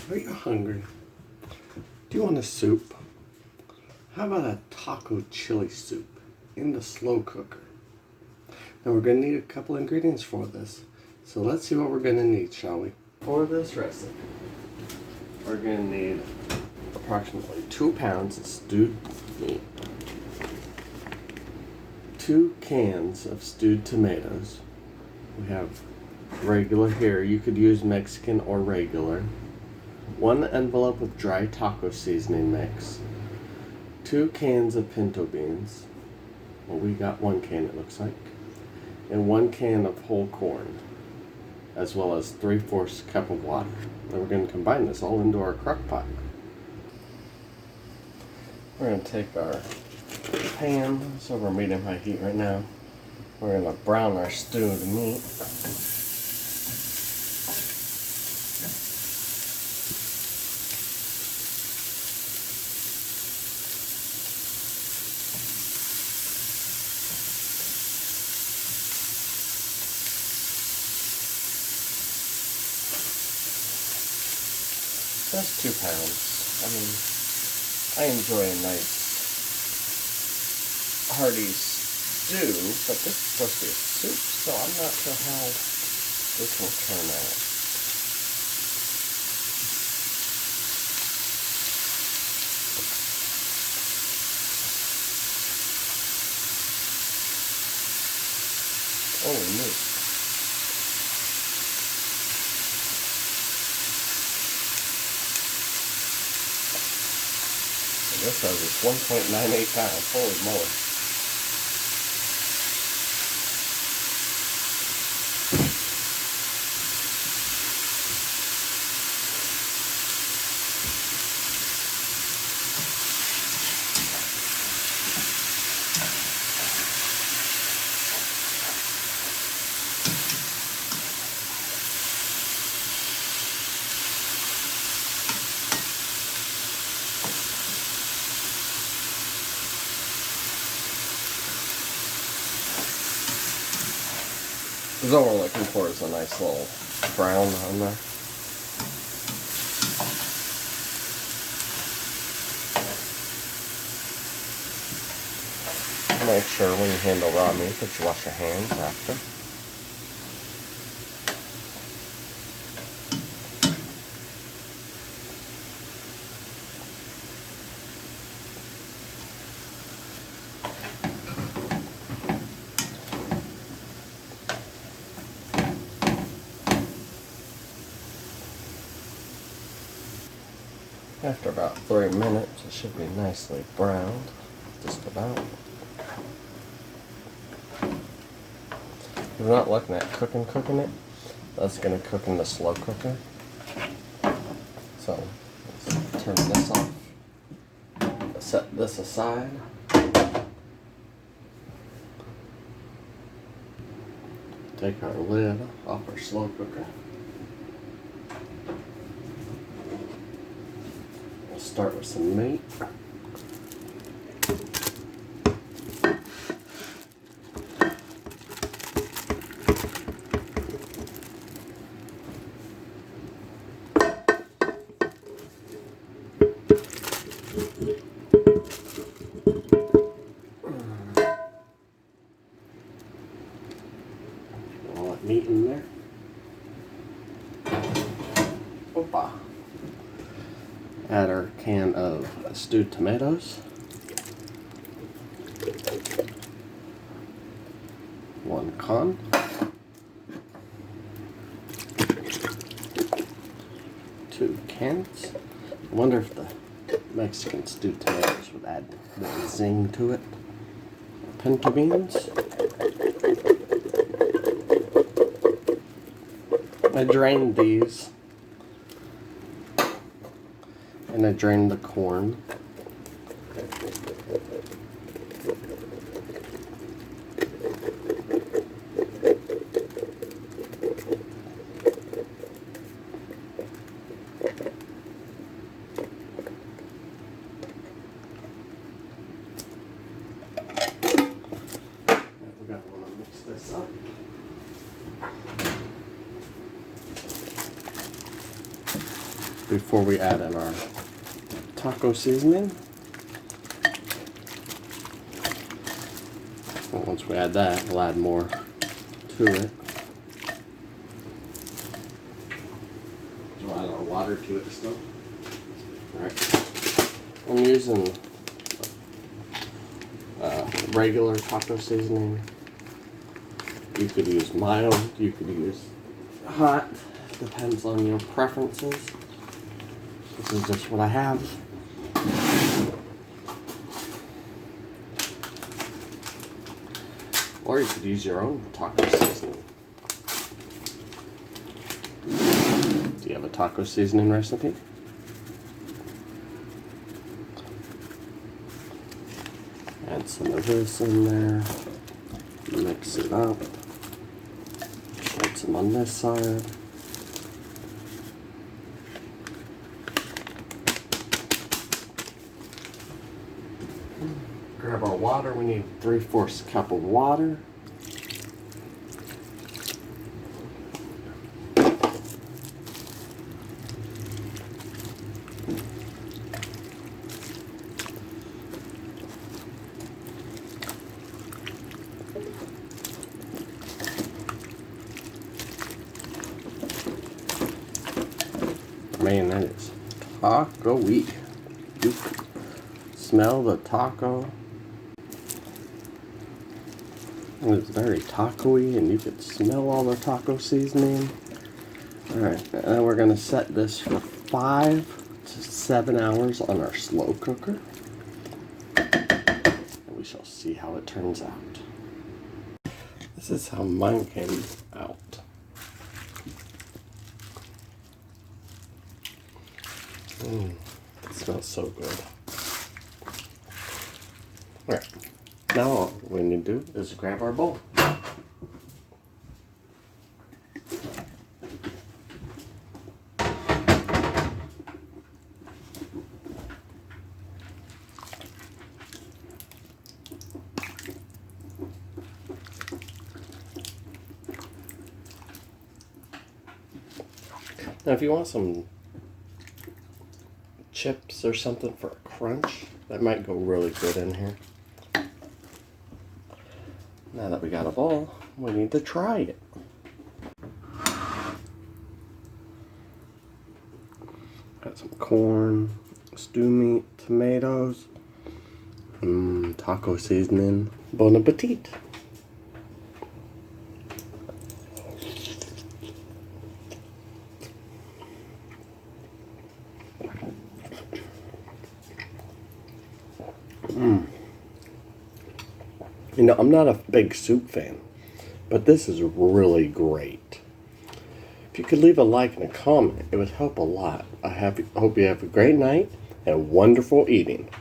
Are you hungry? Do you want a soup? How about a taco chili soup in the slow cooker? Now we're going to need a couple ingredients for this. So let's see what we're going to need, shall we? For this recipe, we're going to need approximately 2 pounds of stewed meat, 2 cans of stewed tomatoes. We have regular here. You could use Mexican or regular. 1 envelope of dry taco seasoning mix. 2 cans of pinto beans. Well, we got 1 can, it looks like. And 1 can of whole corn, as well as 3/4 cup of water. Then we're going to combine this all into our crock pot. We're going to take our pan, it's over medium-high heat right now. We're going to brown our stewed meat. Just 2 pounds. I mean, I enjoy a nice hearty stew, but this is supposed to be a soup, so I'm not sure how this will turn out. Holy moly. This says it's 1.98 pounds. Holy moly. Because all we're looking for is a nice little brown on there. Make sure when you handle raw meat that you wash your hands after. After about 3 minutes, it should be nicely browned, just about. We're not looking at cooking it. That's going to cook in the slow cooker. So, let's turn this off. Set this aside. Take our lid off our slow cooker. Start with some meat. All that meat in there. Opa. Add our can of stewed tomatoes. 1 con. Two cans. I wonder if the Mexican stewed tomatoes would add more zing to it. Pinto beans. I drained these. And I drained the corn. We got one to mix this up. before we add in our taco seasoning. And once we add that, we'll add more to it. We'll add our water to it still. Alright. I'm using regular taco seasoning. You could use mild, you could use hot, depends on your preferences. This is just what I have. Or you could use your own taco seasoning. Do you have a taco seasoning recipe? Add some of this in there. Mix it up. Add some on this side. Grab our water. We need 3/4 cup of water. Man, that is taco-y. You can smell the taco. It's very taco-y, and you can smell all the taco seasoning. Alright, now we're going to set this for 5 to 7 hours on our slow cooker. And we shall see how it turns out. This is how mine came out. It smells so good. Alright, now all we need to do is grab our bowl. Now if you want some chips or something for a crunch, that might go really good in here. Now that we got a bowl, we need to try it. Got some corn, stew meat, tomatoes, taco seasoning. Bon appetit. You know, I'm not a big soup fan, but this is really great. If you could leave a like and a comment, it would help a lot. I hope you have a great night and wonderful eating.